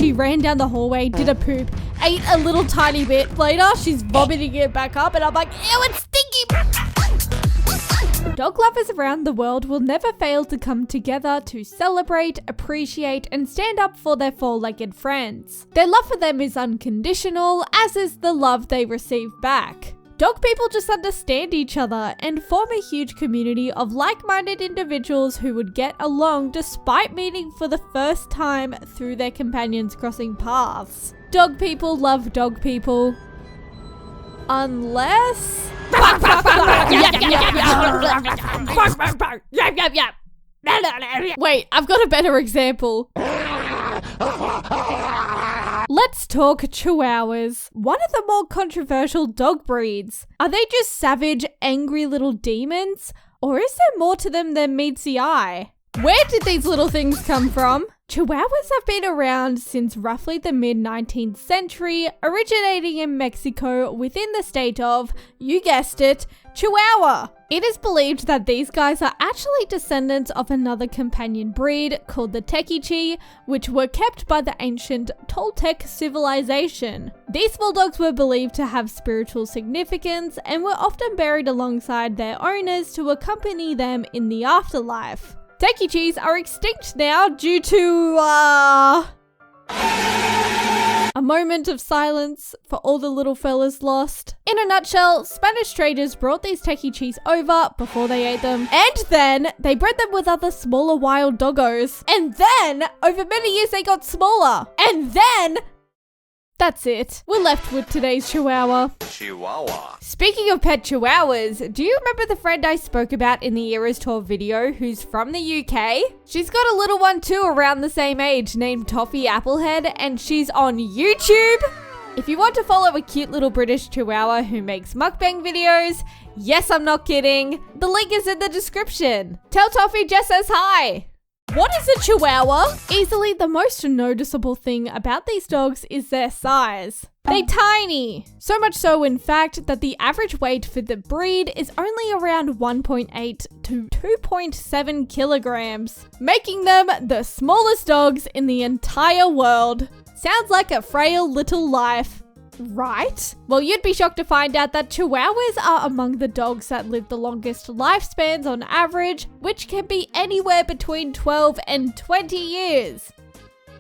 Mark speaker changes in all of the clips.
Speaker 1: She ran down the hallway, did a poop, ate a little tiny bit. Later, she's vomiting it back up and I'm like, ew, it's stinky. Dog lovers around the world will never fail to come together to celebrate, appreciate, and stand up for their four-legged friends. Their love for them is unconditional, as is the love they receive back. Dog people just understand each other and form a huge community of like-minded individuals who would get along despite meeting for the first time through their companions crossing paths. Dog people love dog people. Unless... Wait, I've got a better example. Let's talk Chihuahuas. One of the more controversial dog breeds. Are they just savage, angry little demons? Or is there more to them than meets the eye? Where did these little things come from? Chihuahuas have been around since roughly the mid-19th century, originating in Mexico within the state of, you guessed it, Chihuahua. It is believed that these guys are actually descendants of another companion breed called the Techichi, which were kept by the ancient Toltec civilization. These bulldogs were believed to have spiritual significance and were often buried alongside their owners to accompany them in the afterlife. Techichis are extinct now due to, a moment of silence for all the little fellas lost. In a nutshell, Spanish traders brought these Techichis over before they ate them, and then they bred them with other smaller wild doggos. And then, over many years they got smaller. And then... That's it. We're left with today's Chihuahua.
Speaker 2: Chihuahua.
Speaker 1: Speaking of pet Chihuahuas, do you remember the friend I spoke about in the Eras Tour video who's from the UK? She's got a little one too around the same age named Toffee Applehead, and she's on YouTube. If you want to follow a cute little British Chihuahua who makes mukbang videos, yes, I'm not kidding, the link is in the description. Tell Toffee Jess says hi. What is a Chihuahua? Easily the most noticeable thing about these dogs is their size. They're tiny. So much so, in fact, that the average weight for the breed is only around 1.8 to 2.7 kilograms, making them the smallest dogs in the entire world. Sounds like a frail little life. Right? Well, you'd be shocked to find out that Chihuahuas are among the dogs that live the longest lifespans on average, which can be anywhere between 12 and 20 years.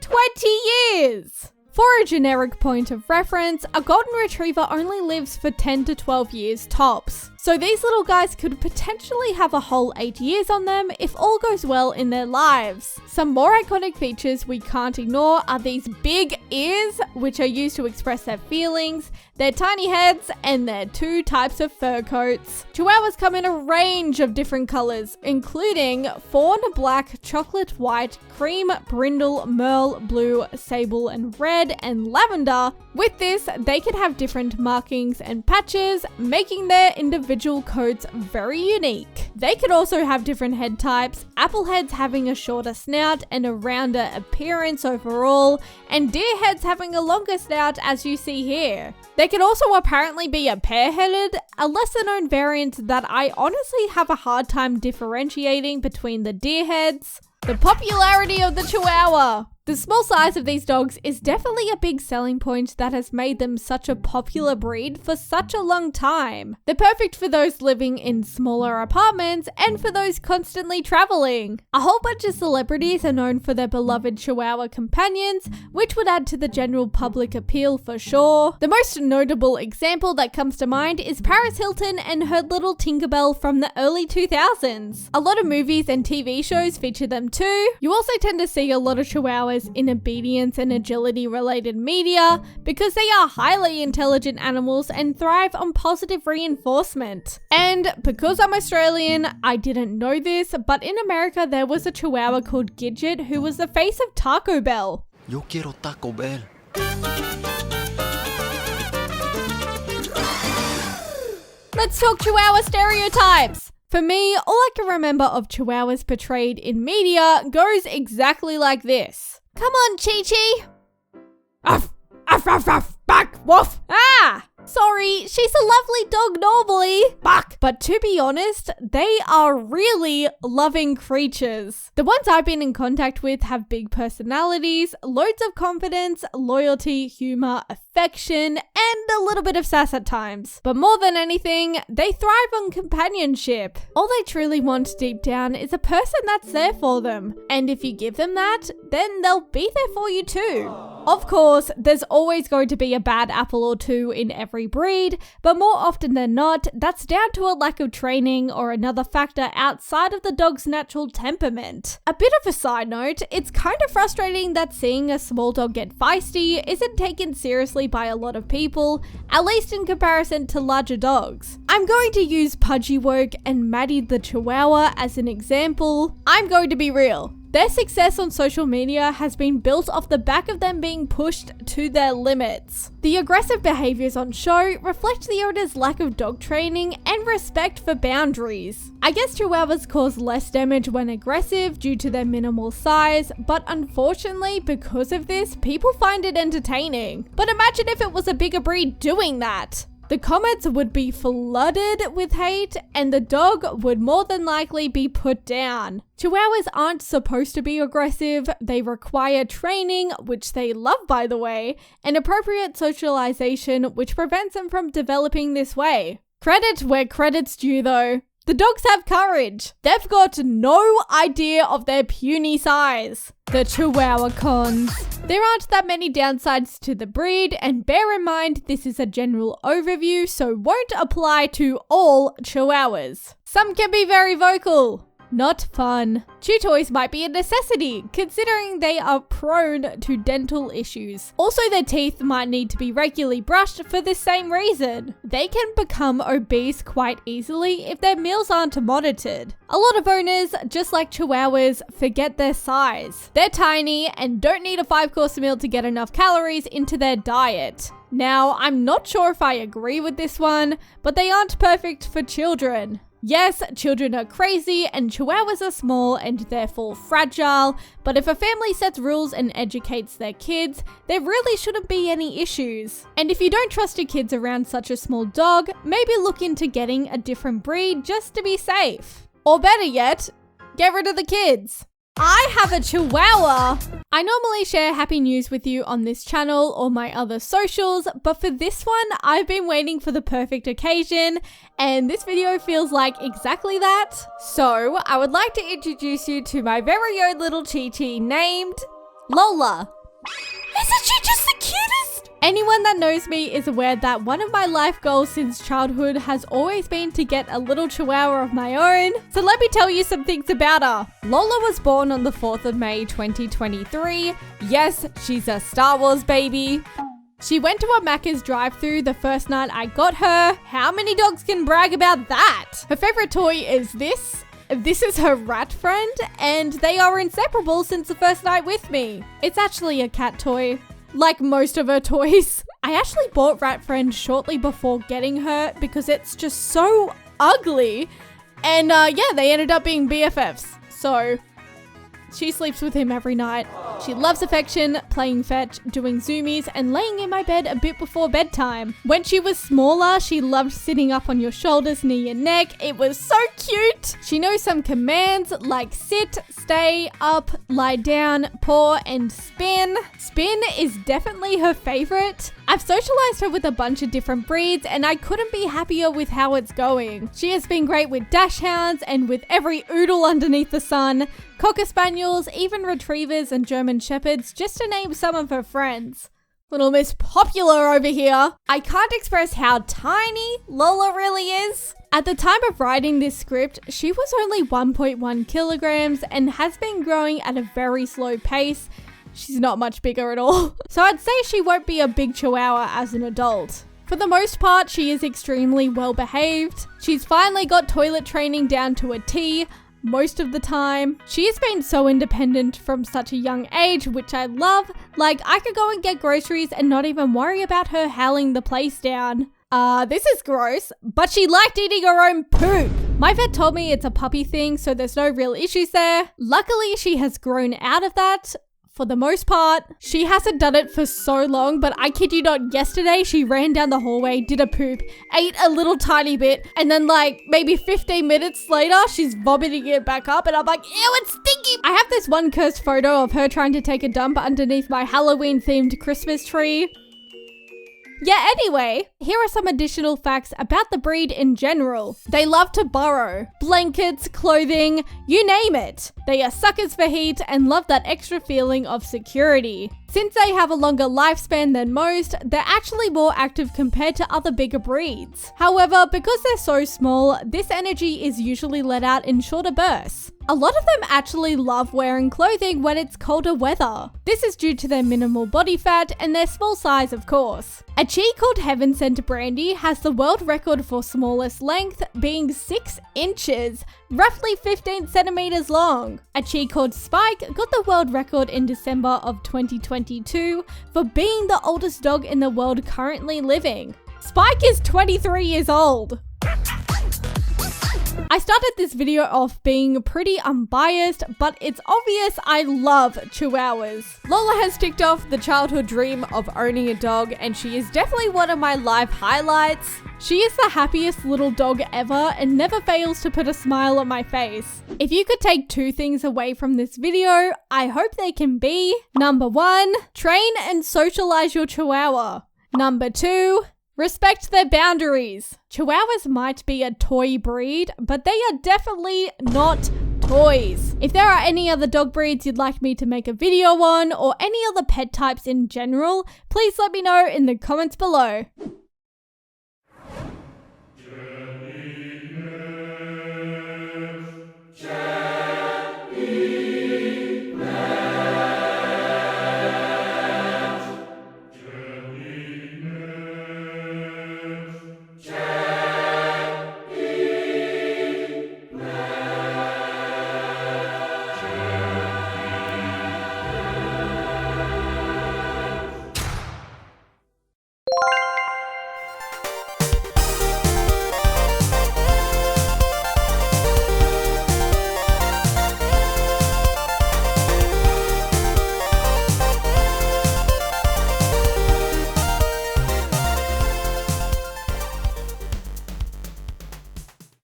Speaker 1: 20 years! For a generic point of reference, a golden retriever only lives for 10 to 12 years tops. So these little guys could potentially have a whole 8 years on them if all goes well in their lives. Some more iconic features we can't ignore are these big ears, which are used to express their feelings, their tiny heads, and their two types of fur coats. Chihuahuas come in a range of different colors, including fawn, black, chocolate, white, cream, brindle, merle, blue, sable, and red, and lavender. With this, they can have different markings and patches, making their individual coats very unique. They could also have different head types, appleheads having a shorter snout and a rounder appearance overall, and deer heads having a longer snout as you see here. They can also apparently be a pair-headed, a lesser known variant that I honestly have a hard time differentiating between the deer heads. The popularity of the Chihuahua. The small size of these dogs is definitely a big selling point that has made them such a popular breed for such a long time. They're perfect for those living in smaller apartments and for those constantly traveling. A whole bunch of celebrities are known for their beloved Chihuahua companions, which would add to the general public appeal for sure. The most notable example that comes to mind is Paris Hilton and her little Tinkerbell from the early 2000s. A lot of movies and TV shows feature them too. You also tend to see a lot of Chihuahuas in obedience and agility related media because they are highly intelligent animals and thrive on positive reinforcement. And because I'm Australian, I didn't know this, but in America there was a Chihuahua called Gidget who was the face of Taco Bell.
Speaker 2: Yo quiero Taco Bell.
Speaker 1: Let's talk Chihuahua stereotypes. For me, all I can remember of Chihuahuas portrayed in media goes exactly like this. Come on, Chi-Chi. Uff, uff, uff, uff. Bark! Woof! Ah! Sorry, she's a lovely dog normally. Bark! But to be honest, they are really loving creatures. The ones I've been in contact with have big personalities, loads of confidence, loyalty, humor, affection, and a little bit of sass at times. But more than anything, they thrive on companionship. All they truly want deep down is a person that's there for them. And if you give them that, then they'll be there for you too. Of course, there's always going to be a bad apple or two in every breed, but more often than not, that's down to a lack of training or another factor outside of the dog's natural temperament. A bit of a side note, it's kind of frustrating that seeing a small dog get feisty isn't taken seriously by a lot of people, at least in comparison to larger dogs. I'm going to use Pudgy Woke and Maddie the Chihuahua as an example. I'm going to be real. Their success on social media has been built off the back of them being pushed to their limits. The aggressive behaviors on show reflect the owner's lack of dog training and respect for boundaries. I guess Chihuahuas cause less damage when aggressive due to their minimal size, but unfortunately because of this, people find it entertaining. But imagine if it was a bigger breed doing that. The comments would be flooded with hate and the dog would more than likely be put down. Chihuahuas aren't supposed to be aggressive, they require training, which they love by the way, and appropriate socialization, which prevents them from developing this way. Credit where credit's due though. The dogs have courage. They've got no idea of their puny size. The Chihuahua cons. There aren't that many downsides to the breed, and bear in mind this is a general overview, so won't apply to all Chihuahuas. Some can be very vocal. Not fun. Chew toys might be a necessity, considering they are prone to dental issues. Also, their teeth might need to be regularly brushed for the same reason. They can become obese quite easily if their meals aren't monitored. A lot of owners, just like Chihuahuas, forget their size. They're tiny and don't need a 5-course meal to get enough calories into their diet. Now, I'm not sure if I agree with this one, but they aren't perfect for children. Yes, children are crazy and Chihuahuas are small and therefore fragile, but if a family sets rules and educates their kids, there really shouldn't be any issues. And if you don't trust your kids around such a small dog, maybe look into getting a different breed just to be safe. Or better yet, get rid of the kids. I have a Chihuahua! I normally share happy news with you on this channel or my other socials, but for this one, I've been waiting for the perfect occasion, and this video feels like exactly that. So, I would like to introduce you to my very own little Chi-Chi named Lola. Isn't she just the cutest? Anyone that knows me is aware that one of my life goals since childhood has always been to get a little Chihuahua of my own. So let me tell you some things about her. Lola was born on the 4th of May 2023. Yes, she's a Star Wars baby. She went to a Macca's drive-thru the first night I got her. How many dogs can brag about that? Her favorite toy is this. This is her rat friend, and they are inseparable since the first night with me. It's actually a cat toy. Like most of her toys. I actually bought Rat Friend shortly before getting her because it's just so ugly. And yeah, they ended up being BFFs. So she sleeps with him every night. She loves affection, playing fetch, doing zoomies, and laying in my bed a bit before bedtime. When she was smaller, she loved sitting up on your shoulders near your neck. It was so cute. She knows some commands like sit, stay, up, lie down, paw, and spin. Spin is definitely her favorite. I've socialized her with a bunch of different breeds, and I couldn't be happier with how it's going. She has been great with dachshunds and with every oodle underneath the sun, Cocker Spaniels, even Retrievers and German Shepherds, just to name some of her friends. Little Miss Popular over here. I can't express how tiny Lola really is. At the time of writing this script, she was only 1.1 kilograms and has been growing at a very slow pace. She's not much bigger at all. So I'd say she won't be a big Chihuahua as an adult. For the most part, she is extremely well behaved. She's finally got toilet training down to a T. Most of the time. She has been so independent from such a young age, which I love. Like, I could go and get groceries and not even worry about her howling the place down. This is gross, but she liked eating her own poop. My vet told me it's a puppy thing, so there's no real issues there. Luckily, she has grown out of that. for the most part. She hasn't done it for so long, but I kid you not, yesterday she ran down the hallway, did a poop, ate a little tiny bit, and then like maybe 15 minutes later, she's vomiting it back up, and I'm like, ew, it's stinky. I have this one cursed photo of her trying to take a dump underneath my Halloween themed Christmas tree. Yeah, anyway, here are some additional facts about the breed in general. They love to burrow. Blankets, clothing, you name it. They are suckers for heat and love that extra feeling of security. Since they have a longer lifespan than most, they're actually more active compared to other bigger breeds. However, because they're so small, this energy is usually let out in shorter bursts. A lot of them actually love wearing clothing when it's colder weather. This is due to their minimal body fat and their small size, of course. A chi called Heaven Sent Brandy has the world record for smallest length, being 6 inches, roughly 15 centimeters long. A chi called Spike got the world record in December of 2022 for being the oldest dog in the world currently living. Spike is 23 years old. I started this video off being pretty unbiased, but it's obvious I love Chihuahuas. Lola has ticked off the childhood dream of owning a dog, and she is definitely one of my life highlights. She is the happiest little dog ever and never fails to put a smile on my face. If you could take 2 things away from this video, I hope they can be: number 1, train and socialize your Chihuahua. Number 2, respect their boundaries. Chihuahuas might be a toy breed, but they are definitely not toys. If there are any other dog breeds you'd like me to make a video on, or any other pet types in general, please let me know in the comments below.